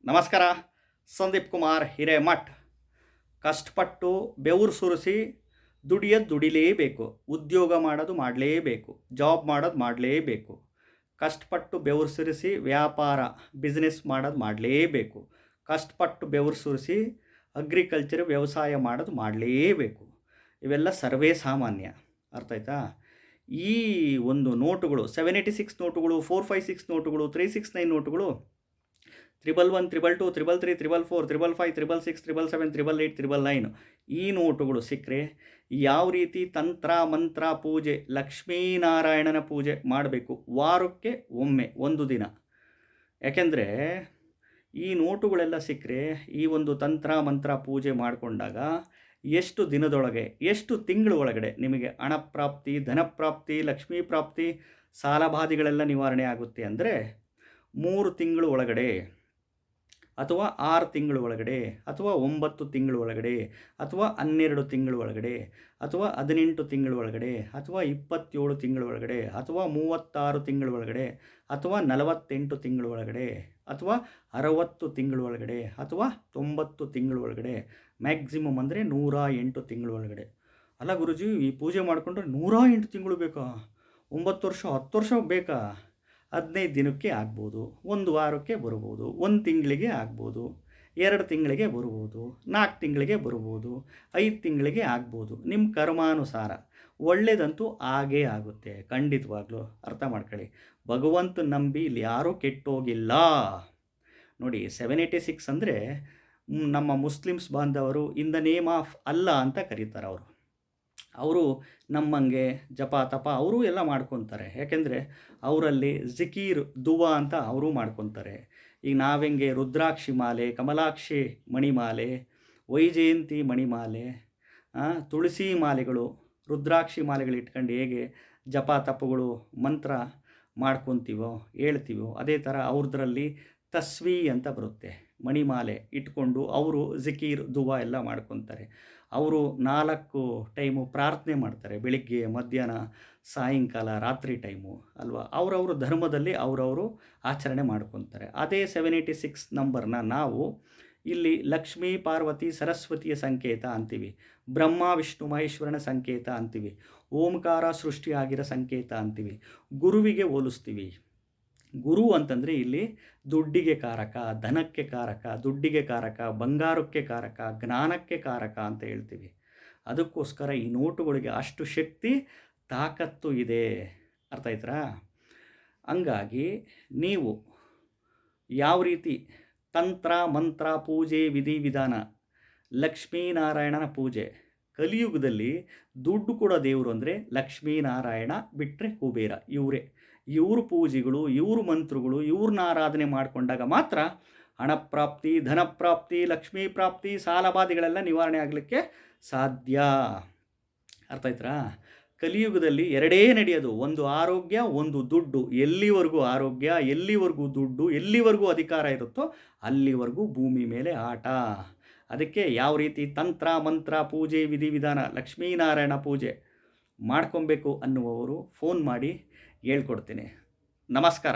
ನಮಸ್ಕಾರ. ಸಂದೀಪ್ ಕುಮಾರ್ ಹಿರೇಮಠ್. ಕಷ್ಟಪಟ್ಟು ಬೆವರು ಸುರಿಸಿ ದುಡಿಲೇಬೇಕು. ಉದ್ಯೋಗ ಮಾಡೋದು ಮಾಡಲೇಬೇಕು. ಜಾಬ್ ಮಾಡೋದು ಮಾಡಲೇಬೇಕು. ಕಷ್ಟಪಟ್ಟು ಬೆವರು ಸುರಿಸಿ ವ್ಯಾಪಾರ ಬಿಸ್ನೆಸ್ ಮಾಡೋದು ಮಾಡಲೇಬೇಕು. ಕಷ್ಟಪಟ್ಟು ಬೆವರು ಸುರಿಸಿ ಅಗ್ರಿಕಲ್ಚರ್ ವ್ಯವಸಾಯ ಮಾಡೋದು ಮಾಡಲೇಬೇಕು. ಇವೆಲ್ಲ ಸರ್ವೇ ಸಾಮಾನ್ಯ. ಅರ್ಥ ಆಯ್ತಾ? ಈ ಒಂದು ನೋಟುಗಳು 786 ನೋಟುಗಳು, 456 ನೋಟುಗಳು, 369 ನೋಟುಗಳು, 111, 122, 333, 444, 555, 666, 777, 888, 999 ಈ ನೋಟುಗಳು ಸಿಕ್ಕರೆ ಯಾವ ರೀತಿ ತಂತ್ರ ಮಂತ್ರ ಪೂಜೆ ಲಕ್ಷ್ಮೀನಾರಾಯಣನ ಪೂಜೆ ಮಾಡಬೇಕು ವಾರಕ್ಕೆ ಒಮ್ಮೆ ಒಂದು ದಿನ. ಯಾಕೆಂದರೆ ಈ ನೋಟುಗಳೆಲ್ಲ ಸಿಕ್ಕರೆ ಈ ಒಂದು ತಂತ್ರ ಮಂತ್ರ ಪೂಜೆ ಮಾಡಿಕೊಂಡಾಗ ಎಷ್ಟು ದಿನದೊಳಗೆ ಎಷ್ಟು ತಿಂಗಳ ಒಳಗಡೆ ನಿಮಗೆ ಹಣಪ್ರಾಪ್ತಿ, ಧನಪ್ರಾಪ್ತಿ, ಲಕ್ಷ್ಮೀ ಪ್ರಾಪ್ತಿ, ಸಾಲಬಾಧೆಗಳೆಲ್ಲ ನಿವಾರಣೆ ಆಗುತ್ತೆ ಅಂದರೆ 3 ತಿಂಗಳು ಒಳಗಡೆ ಅಥವಾ 6 ತಿಂಗಳ ಒಳಗಡೆ ಅಥವಾ 9 ತಿಂಗಳ ಒಳಗಡೆ ಅಥವಾ 12 ತಿಂಗಳ ಒಳಗಡೆ ಅಥವಾ 18 ತಿಂಗಳ ಒಳಗಡೆ ಅಥವಾ 27 ತಿಂಗಳ ಒಳಗಡೆ ಅಥವಾ 36 ತಿಂಗಳ ಒಳಗಡೆ ಅಥವಾ 48 ತಿಂಗಳ ಒಳಗಡೆ ಅಥವಾ 60 ತಿಂಗಳ ಒಳಗಡೆ ಅಥವಾ 90 ತಿಂಗಳ ಒಳಗಡೆ, ಮ್ಯಾಕ್ಸಿಮಮ್ ಅಂದರೆ 108 ತಿಂಗಳ ಒಳಗಡೆ. ಅಲ್ಲ ಗುರುಜಿ, ಈ ಪೂಜೆ ಮಾಡಿಕೊಂಡ್ರೆ 108 ತಿಂಗಳು ಬೇಕಾ? 9 ವರ್ಷ 10 ವರ್ಷ ಬೇಕಾ? 15 ದಿನಕ್ಕೆ ಆಗ್ಬೋದು, 1 ವಾರಕ್ಕೆ ಬರ್ಬೋದು, 1 ತಿಂಗಳಿಗೆ ಆಗ್ಬೋದು, 2 ತಿಂಗಳಿಗೆ ಬರ್ಬೋದು, 4 ತಿಂಗಳಿಗೆ ಬರ್ಬೋದು, 5 ತಿಂಗಳಿಗೆ ಆಗ್ಬೋದು. ನಿಮ್ಮ ಕರ್ಮಾನುಸಾರ ಒಳ್ಳೆಯದಂತೂ ಆಗೇ ಆಗುತ್ತೆ ಖಂಡಿತವಾಗ್ಲೂ. ಅರ್ಥ ಮಾಡ್ಕೊಳ್ಳಿ. ಭಗವಂತ ನಂಬಿ ಇಲ್ಲಿ ಯಾರೂ ಕೆಟ್ಟೋಗಿಲ್ಲ. ನೋಡಿ, 786 ಅಂದರೆ ನಮ್ಮ ಮುಸ್ಲಿಮ್ಸ್ ಬಾಂಧವರು ಇನ್ ದ ನೇಮ್ ಆಫ್ ಅಲ್ಲಾ ಅಂತ ಕರೀತಾರೆ. ಅವರು ನಮ್ಮಂಗೆ ಜಪ ತಪ ಅವರು ಎಲ್ಲ ಮಾಡ್ಕೊತಾರೆ. ಯಾಕೆಂದರೆ ಅವರಲ್ಲಿ ಜಿಕೀರ್ ದುವಾ ಅಂತ ಅವರು ಮಾಡ್ಕೊತಾರೆ. ಈಗ ನಾವೆಂಗೆ ರುದ್ರಾಕ್ಷಿ ಮಾಲೆ, ಕಮಲಾಕ್ಷಿ ಮಣಿಮಾಲೆ, ವೈಜಯಂತಿ ಮಣಿಮಾಲೆ, ತುಳಸಿ ಮಾಲೆಗಳು, ರುದ್ರಾಕ್ಷಿ ಮಾಲೆಗಳು ಇಟ್ಕೊಂಡು ಹೇಗೆ ಜಪ ತಪಗಳು ಮಂತ್ರ ಮಾಡ್ಕೊತೀವೋ ಹೇಳ್ತೀವೋ, ಅದೇ ಥರ ಅವ್ರದ್ರಲ್ಲಿ ತಸ್ವಿ ಅಂತ ಬರುತ್ತೆ, ಮಣಿಮಾಲೆ ಇಟ್ಕೊಂಡು ಅವರು ಜಿಕೀರ್ ದುವಾ ಎಲ್ಲ ಮಾಡ್ಕೊತಾರೆ. ಅವರು 4 ಟೈಮು ಪ್ರಾರ್ಥನೆ ಮಾಡ್ತಾರೆ, ಬೆಳಿಗ್ಗೆ, ಮಧ್ಯಾಹ್ನ, ಸಾಯಂಕಾಲ, ರಾತ್ರಿ ಟೈಮು ಅಲ್ವಾ. ಅವರವರು ಧರ್ಮದಲ್ಲಿ ಅವರವರು ಆಚರಣೆ ಮಾಡ್ಕೊತಾರೆ. ಅದೇ 786 ನಂಬರ್ನ ನಾವು ಇಲ್ಲಿ ಲಕ್ಷ್ಮೀ ಪಾರ್ವತಿ ಸರಸ್ವತಿಯ ಸಂಕೇತ ಅಂತೀವಿ, ಬ್ರಹ್ಮ ವಿಷ್ಣು ಮಹೇಶ್ವರನ ಸಂಕೇತ ಅಂತೀವಿ, ಓಂಕಾರ ಸೃಷ್ಟಿಯಾಗಿರೋ ಸಂಕೇತ ಅಂತೀವಿ, ಗುರುವಿಗೆ ಹೋಲಿಸ್ತೀವಿ. ಗುರು ಅಂತಂದರೆ ಇಲ್ಲಿ ದುಡ್ಡಿಗೆ ಕಾರಕ, ಧನಕ್ಕೆ ಕಾರಕ, ದುಡ್ಡಿಗೆ ಕಾರಕ, ಬಂಗಾರಕ್ಕೆ ಕಾರಕ, ಜ್ಞಾನಕ್ಕೆ ಕಾರಕ ಅಂತ ಹೇಳ್ತೀವಿ. ಅದಕ್ಕೋಸ್ಕರ ಈ ನೋಟುಗಳಿಗೆ ಅಷ್ಟು ಶಕ್ತಿ ತಾಕತ್ತು ಇದೆ. ಅರ್ಥ ಆಯ್ತಾ? ಹಂಗಾಗಿ ನೀವು ಯಾವ ರೀತಿ ತಂತ್ರ ಮಂತ್ರ ಪೂಜೆ ವಿಧಿವಿಧಾನ ಲಕ್ಷ್ಮೀನಾರಾಯಣನ ಪೂಜೆ, ಕಲಿಯುಗದಲ್ಲಿ ದುಡ್ಡು ಕೊಡೋ ದೇವರು ಅಂದರೆ ಲಕ್ಷ್ಮೀನಾರಾಯಣ ಬಿಟ್ಟರೆ ಕುಬೇರ. ಇವ್ರ ಪೂಜೆಗಳು, ಇವ್ರ ಮಂತ್ರಗಳು, ಇವ್ರನ್ನ ಆರಾಧನೆ ಮಾಡಿಕೊಂಡಾಗ ಮಾತ್ರ ಹಣಪ್ರಾಪ್ತಿ, ಧನಪ್ರಾಪ್ತಿ, ಲಕ್ಷ್ಮೀ ಪ್ರಾಪ್ತಿ, ಸಾಲಬಾಧೆಗಳೆಲ್ಲ ನಿವಾರಣೆ ಆಗಲಿಕ್ಕೆ ಸಾಧ್ಯ. ಅರ್ಥ ಆಯ್ತಾ? ಕಲಿಯುಗದಲ್ಲಿ ಎರಡೇ ನಡೆಯೋದು, ಒಂದು ಆರೋಗ್ಯ, ಒಂದು ದುಡ್ಡು. ಎಲ್ಲಿವರೆಗೂ ಆರೋಗ್ಯ, ಎಲ್ಲಿವರೆಗೂ ದುಡ್ಡು, ಎಲ್ಲಿವರೆಗೂ ಅಧಿಕಾರ ಇರುತ್ತೋ ಅಲ್ಲಿವರೆಗೂ ಭೂಮಿ ಮೇಲೆ ಆಟ. ಅದಕ್ಕೆ ಯಾವ ರೀತಿ ತಂತ್ರ ಮಂತ್ರ ಪೂಜೆ ವಿಧಿವಿಧಾನ ಲಕ್ಷ್ಮೀನಾರಾಯಣ ಪೂಜೆ ಮಾಡ್ಕೊಬೇಕು ಅನ್ನುವವರು ಫೋನ್ ಮಾಡಿ ಹೇಳ್ಕೊಡ್ತೀನಿ. ನಮಸ್ಕಾರ.